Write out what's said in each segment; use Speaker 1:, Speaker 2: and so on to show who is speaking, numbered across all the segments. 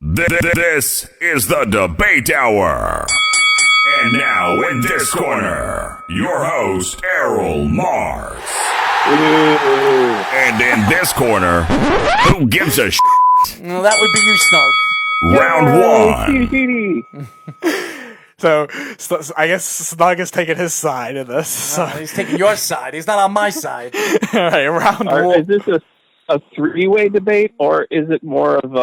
Speaker 1: This is the Debate Hour. And now in this corner, your host, Errol Mars. And in this corner, who gives a
Speaker 2: Well, that would be you,
Speaker 1: Snug. Round one.
Speaker 3: So I guess Snug is taking his side in this. So.
Speaker 2: He's taking your side. He's not on my side.
Speaker 3: All right, round one.
Speaker 4: Is this a three-way debate, or is it more of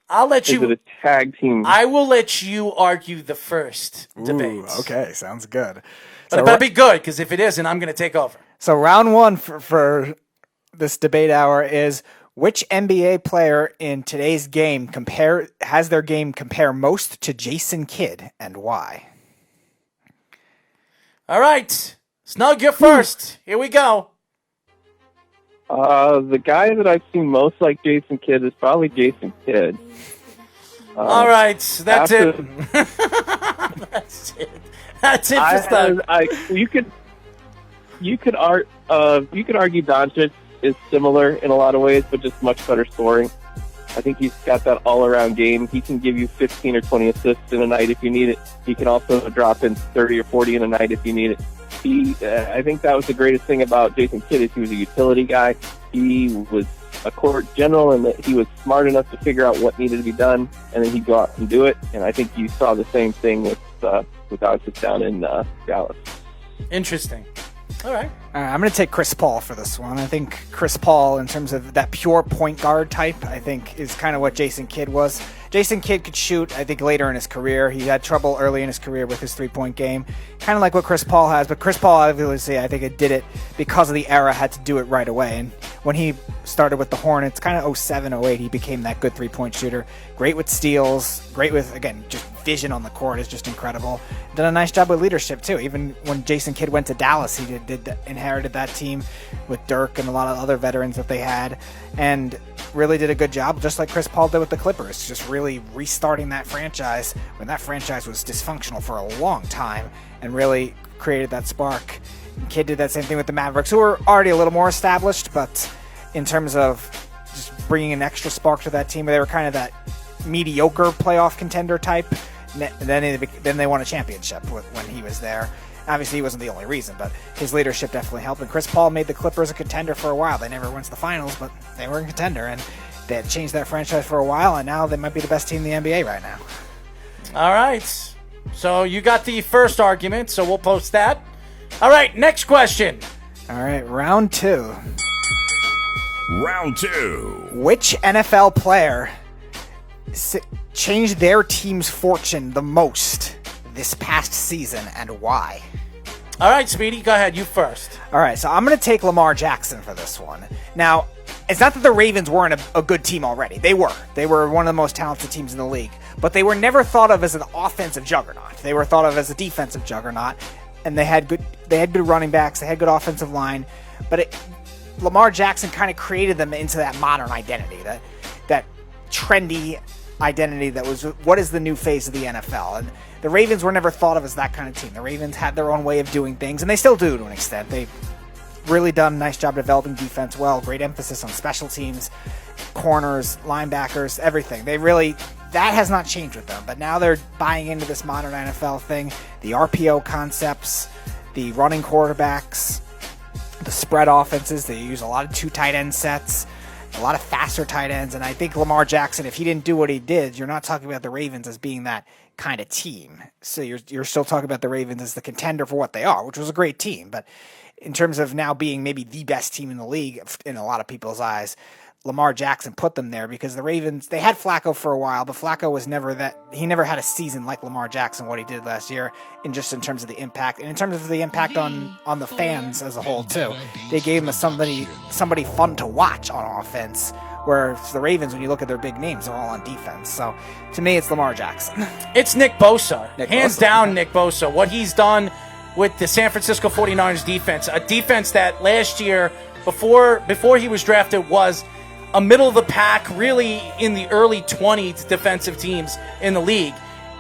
Speaker 2: I'll let you.
Speaker 4: Is it a tag team?
Speaker 2: I will let you argue the first debate.
Speaker 3: Okay, sounds good.
Speaker 2: But it better be good, because if it isn't, I'm going to take over.
Speaker 3: So round one for this debate hour is which NBA player in today's game has their game compare most to Jason Kidd and why?
Speaker 2: All right. Snug, you're first. Here we go.
Speaker 4: The guy that I've seen most like Jason Kidd is probably Jason Kidd.
Speaker 2: All right. That's it. That's it. That's it for Snug.
Speaker 4: You could argue Doncic is similar in a lot of ways, but just much better scoring. I think he's got that all-around game. He can give you 15 or 20 assists in a night if you need it. He can also drop in 30 or 40 in a night if you need it. I think that was the greatest thing about Jason Kidd is he was a utility guy. He was a court general, and that he was smart enough to figure out what needed to be done, and then he'd go out and do it. And I think you saw the same thing with Doncic down in Dallas.
Speaker 2: Interesting. All right.
Speaker 3: I'm going to take Chris Paul for this one. I think Chris Paul, in terms of that pure point guard type, I think is kind of what Jason Kidd was. Jason Kidd could shoot, I think, later in his career. He had trouble early in his career with his three-point game, kind of like what Chris Paul has. But Chris Paul, obviously, I think it did it because of the era, had to do it right away. And when he started with the Hornets, kind of 07, 08, he became that good three-point shooter. Great with steals, great with, again, just vision on the court is just incredible. Done a nice job with leadership, too. Even when Jason Kidd went to Dallas, he inherited that team with Dirk and a lot of other veterans that they had, and really did a good job, just like Chris Paul did with the Clippers, just really restarting that franchise when that franchise was dysfunctional for a long time, and really created that spark. And Kidd did that same thing with the Mavericks, who were already a little more established, but in terms of just bringing an extra spark to that team, they were kind of that mediocre playoff contender type. Then they won a championship when he was there. Obviously, he wasn't the only reason, but his leadership definitely helped. And Chris Paul made the Clippers a contender for a while. They never went to the finals, but they were a contender, and they had changed that franchise for a while, and now they might be the best team in the NBA right now.
Speaker 2: All right. So you got the first argument, so we'll post that. All right, next question.
Speaker 3: All right, round two.
Speaker 1: Round two.
Speaker 3: Which NFL player changed their team's fortune the most this past season, and why?
Speaker 2: All right, Speedy, go ahead. You first.
Speaker 3: All right, so I'm going to take Lamar Jackson for this one. Now, it's not that the Ravens weren't a good team already. They were. They were one of the most talented teams in the league. But they were never thought of as an offensive juggernaut. They were thought of as a defensive juggernaut. And they had good running backs. They had good offensive line. But Lamar Jackson kind of created them into that modern identity, that trendy identity that was what is the new face of the NFL. And the Ravens were never thought of as that kind of team. The Ravens had their own way of doing things, and they still do to an extent. They've really done a nice job developing defense well, great emphasis on special teams, corners, linebackers, everything. That has not changed with them, but now they're buying into this modern NFL thing, the RPO concepts, the running quarterbacks, the spread offenses. They use a lot of two tight end sets, a lot of faster tight ends, and I think Lamar Jackson, if he didn't do what he did, you're not talking about the Ravens as being that kind of team. So you're still talking about the Ravens as the contender for what they are, which was a great team. But in terms of now being maybe the best team in the league in a lot of people's eyes, Lamar Jackson put them there because the Ravens, they had Flacco for a while, but Flacco was never that. He never had a season like Lamar Jackson, what he did last year, in terms of the impact, and in terms of the impact on the fans as a whole too. They gave him somebody fun to watch on offense, where the Ravens, when you look at their big names, they're all on defense. So to me, it's Lamar Jackson.
Speaker 2: It's Nick Bosa. Hands down, Nick Bosa. What he's done with the San Francisco 49ers defense, a defense that last year, before he was drafted, was a middle-of-the-pack, really in the early 20s defensive teams in the league.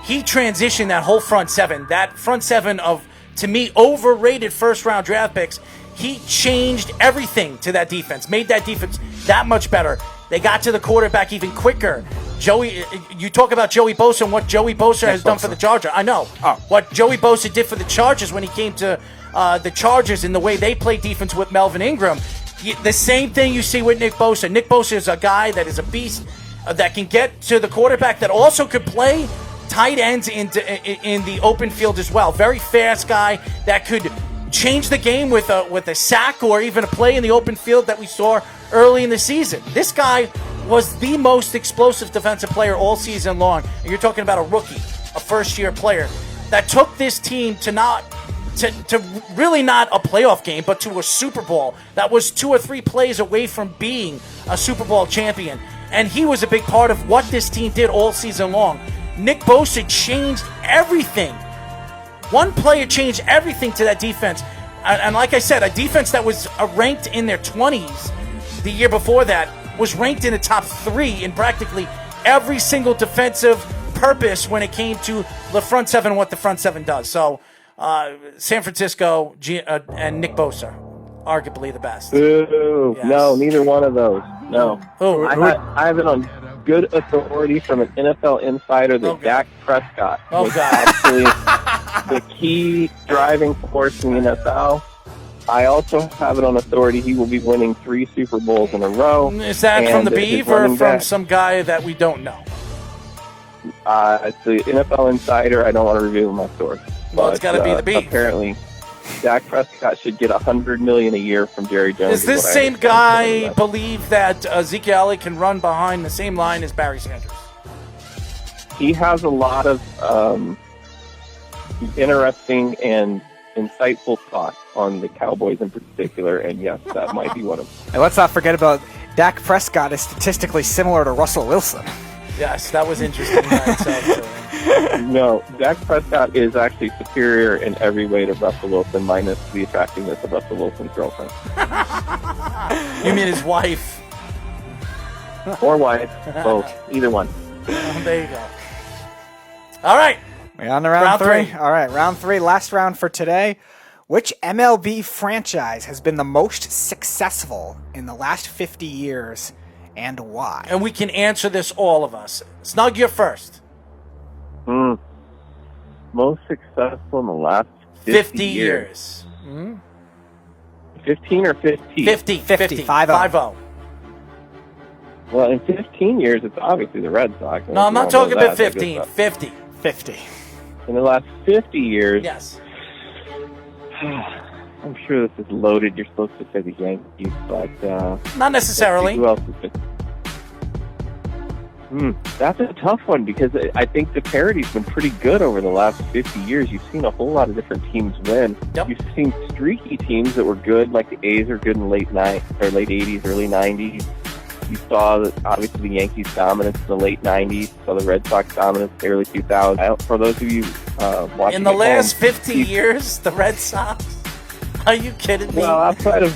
Speaker 2: He transitioned that whole front seven of, to me, overrated first-round draft picks. He changed everything to that defense, made that defense that much better. They got to the quarterback even quicker. You talk about Joey Bosa and what Joey Bosa has done for the Chargers. I know. What Joey Bosa did for the Chargers when he came to the Chargers and the way they play defense with Melvin Ingram. The same thing you see with Nick Bosa. Nick Bosa is a guy that is a beast that can get to the quarterback, that also could play tight ends in the open field as well. Very fast guy that could change the game with a sack or even a play in the open field that we saw early in the season. This guy was the most explosive defensive player all season long. And you're talking about a rookie, a first-year player that took this team to really not a playoff game, but to a Super Bowl that was 2 or 3 plays away from being a Super Bowl champion. And he was a big part of what this team did all season long. Nick Bosa changed everything. One player changed everything to that defense. And like I said, a defense that was ranked in their 20s the year before that was ranked in the top 3 in practically every single defensive purpose when it came to the front seven and what the front seven does. So San Francisco and Nick Bosa, arguably the best.
Speaker 4: Ooh,
Speaker 2: yes.
Speaker 4: No, neither one of those. No.
Speaker 2: Ooh,
Speaker 4: I have it on good authority from an NFL insider that Dak Prescott was actually the key driving force in the NFL. I also have it on authority he will be winning 3 Super Bowls in a row.
Speaker 2: Is that from the Beeve or from some guy that we don't know?
Speaker 4: It's the NFL insider. I don't want to reveal my source.
Speaker 2: Well, it's got to be the Beeve.
Speaker 4: Apparently, Dak Prescott should get $100 million a year from Jerry Jones.
Speaker 2: Does this same guy believe that Ezekiel Elliott can run behind the same line as Barry Sanders?
Speaker 4: He has a lot of interesting and insightful thoughts on the Cowboys in particular, and yes, that might be one of them.
Speaker 3: And let's not forget about Dak Prescott is statistically similar to Russell Wilson.
Speaker 2: Yes, that was interesting.
Speaker 4: No, Dak Prescott is actually superior in every way to Russell Wilson, minus the attractiveness of Russell Wilson's girlfriend.
Speaker 2: You mean his wife?
Speaker 4: Or wife, both, either one.
Speaker 2: There you go. All right.
Speaker 3: We're on to round 3. All right, round 3, last round for today. Which MLB franchise has been the most successful in the last 50 years, and why?
Speaker 2: And we can answer this, all of us. Snug, you're first.
Speaker 4: Most successful in the last 50 years. 15 or 15?
Speaker 2: 50. 5-0.
Speaker 4: Well, in 15 years, it's obviously the Red Sox.
Speaker 2: No, I'm not talking about 15. 50.
Speaker 3: 50.
Speaker 4: In the last 50 years,
Speaker 2: yes.
Speaker 4: I'm sure this is loaded. You're supposed to say the Yankees, but
Speaker 2: not necessarily.
Speaker 4: Who else has been? That's a tough one because I think the parity's been pretty good over the last 50 years. You've seen a whole lot of different teams win.
Speaker 2: Yep.
Speaker 4: You've seen streaky teams that were good, like the A's are good in late 80s, early 90s. You saw, obviously, the Yankees' dominance in the late 90s. You saw the Red Sox dominance in the early 2000s. For those of you watching
Speaker 2: in the last 50 years, the Red Sox? Are you kidding me?
Speaker 4: Well, outside of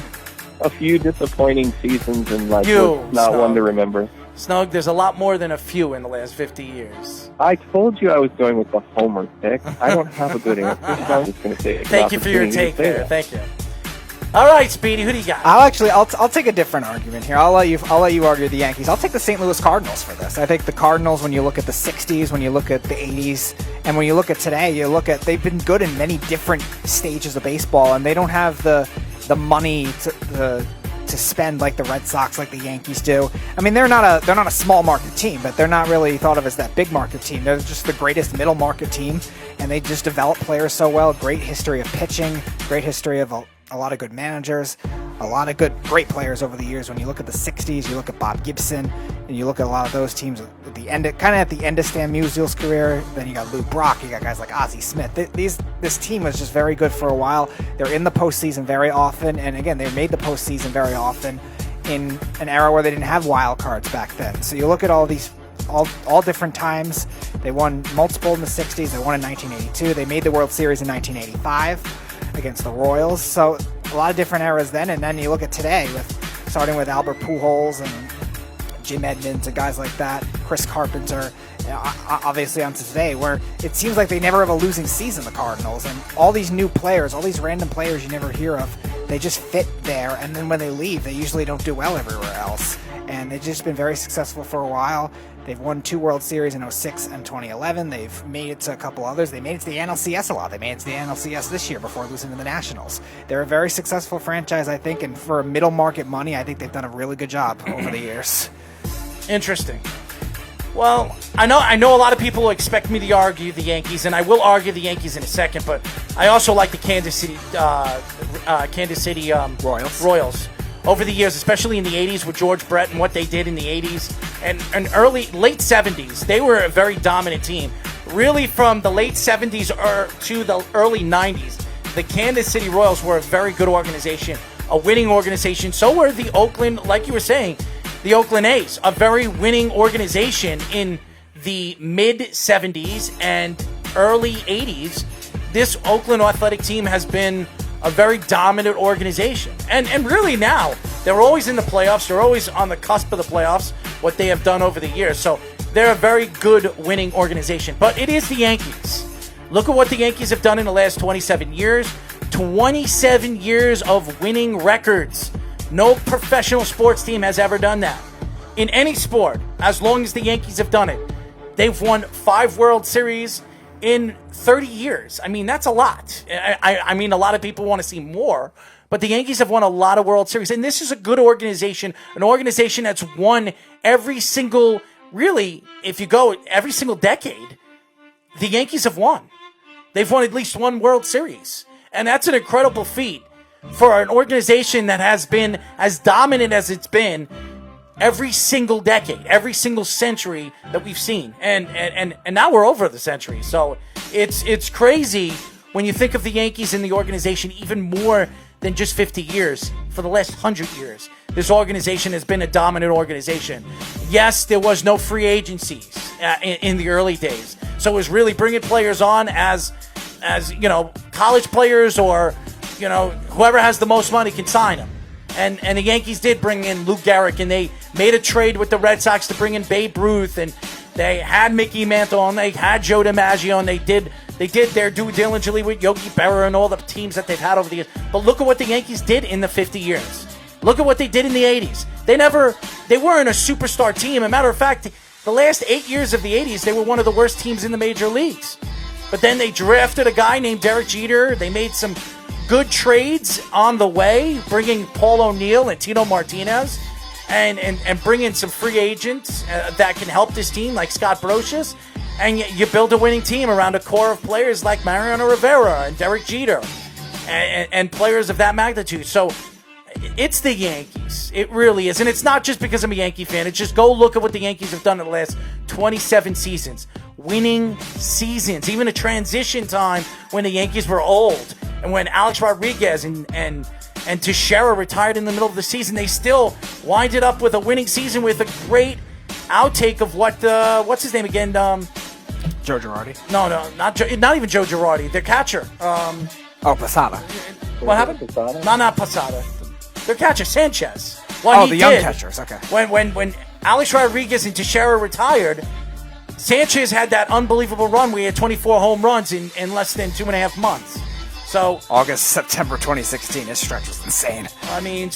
Speaker 4: a few disappointing seasons and not one to remember.
Speaker 2: Snug, there's a lot more than a few in the last 50 years.
Speaker 4: I told you I was going with the homer pick. I don't have a good answer, so I'm just going to say
Speaker 2: Thank you for your take there. Thank you. All right, Speedy, who do you got?
Speaker 3: I'll take a different argument here. I'll let you argue the Yankees. I'll take the St. Louis Cardinals for this. I think the Cardinals, when you look at the 60s, when you look at the 80s, and when you look at today, they've been good in many different stages of baseball, and they don't have the money to spend like the Red Sox, like the Yankees do. I mean, they're not a small market team, but they're not really thought of as that big market team. They're just the greatest middle market team, and they just develop players so well. Great history of pitching, great history of a lot of good managers, a lot of great players over the years. When you look at the 60s, you look at Bob Gibson, and you look at a lot of those teams at the end of Stan Musial's career. Then you got Lou Brock, you got guys like Ozzie Smith. This team was just very good for a while. They're in the postseason very often, and again, they made the postseason very often in an era where they didn't have wild cards back then. So you look at all these, all different times. They won multiple in the 60s. They won in 1982. They made the World Series in 1985 against the Royals. So a lot of different eras then, and then you look at today, starting with Albert Pujols and Jim Edmonds and guys like that, Chris Carpenter, obviously on to today, where it seems like they never have a losing season, the Cardinals, and all these new players, all these random players you never hear of, they just fit there, and then when they leave, they usually don't do well everywhere else. And and they've just been very successful for a while. They've won 2 World Series in 06 and 2011. They've made it to a couple others. They made it to the NLCS a lot. They made it to the NLCS this year before losing to the Nationals. They're a very successful franchise, I think, and for middle market money, I think they've done a really good job over the years.
Speaker 2: Interesting. Well, I know a lot of people expect me to argue the Yankees, and I will argue the Yankees in a second, but I also like the Kansas City Royals. Over the years, especially in the 80s with George Brett and what they did in the 80s and late 70s, they were a very dominant team. Really, from the late 70s to the early 90s, the Kansas City Royals were a very good organization, a winning organization. So were the Oakland, like you were saying, the Oakland A's, a very winning organization in the mid-70s and early 80s. This Oakland Athletic team has been a very dominant organization. And really now, they're always in the playoffs. They're always on the cusp of the playoffs, what they have done over the years. So they're a very good winning organization. But it is the Yankees. Look at what the Yankees have done in the last 27 years. 27 years of winning records. No professional sports team has ever done that. In any sport, as long as the Yankees have done it, they've won 5 World Series in 30 years. I mean, that's a lot. I mean, a lot of people want to see more, but the Yankees have won a lot of World Series, and this is a good organization, an organization that's won every single, really, if you go every single decade, the Yankees have won. They've won at least 1 World Series, and that's an incredible feat for an organization that has been as dominant as it's been every single decade, every single century that we've seen. And now we're over the century. So it's crazy when you think of the Yankees and the organization even more than just 50 years. For the last 100 years, this organization has been a dominant organization. Yes, there was no free agencies in the early days. So it was really bringing players on as college players or, whoever has the most money can sign them. And the Yankees did bring in Lou Gehrig, and they made a trade with the Red Sox to bring in Babe Ruth, and they had Mickey Mantle, and they had Joe DiMaggio, and they did their due diligently with Yogi Berra and all the teams that they've had over the years. But look at what the Yankees did in the 50 years. Look at what they did in the 80s. They weren't a superstar team. As a matter of fact, the last 8 years of the 80s, they were one of the worst teams in the major leagues. But then they drafted a guy named Derek Jeter. They made some good trades on the way, bringing Paul O'Neill and Tino Martinez, and bring in some free agents that can help this team, like Scott Brocious, and you build a winning team around a core of players like Mariano Rivera and Derek Jeter, and players of that magnitude. So it's the Yankees. It really is. And it's not just because I'm a Yankee fan. It's just go look at what the Yankees have done in the last 27 seasons. Winning seasons. Even a transition time when the Yankees were old. And when Alex Rodriguez and Teixeira retired in the middle of the season, they still winded up with a winning season with a great outtake of what's his name again?
Speaker 3: Joe Girardi.
Speaker 2: No, not even Joe Girardi. Their catcher.
Speaker 3: Posada.
Speaker 2: What happened?
Speaker 4: Posada?
Speaker 2: No, not Posada. Their catcher, Sanchez.
Speaker 3: The young catchers. Okay.
Speaker 2: When Alex Rodriguez and Teixeira retired, Sanchez had that unbelievable run where he had 24 home runs in less than 2.5 months. So
Speaker 3: September 2016, this stretch was insane.
Speaker 2: I mean,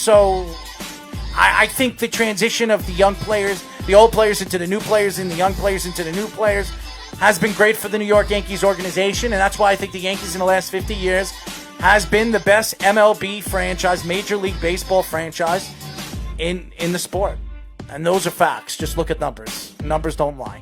Speaker 2: I think the transition of the young players, the old players into the new players, and the young players into the new players has been great for the New York Yankees organization, and that's why I think the Yankees in the last 50 years has been the best MLB franchise, Major League Baseball franchise in the sport. And those are facts. Just look at numbers. Numbers don't lie.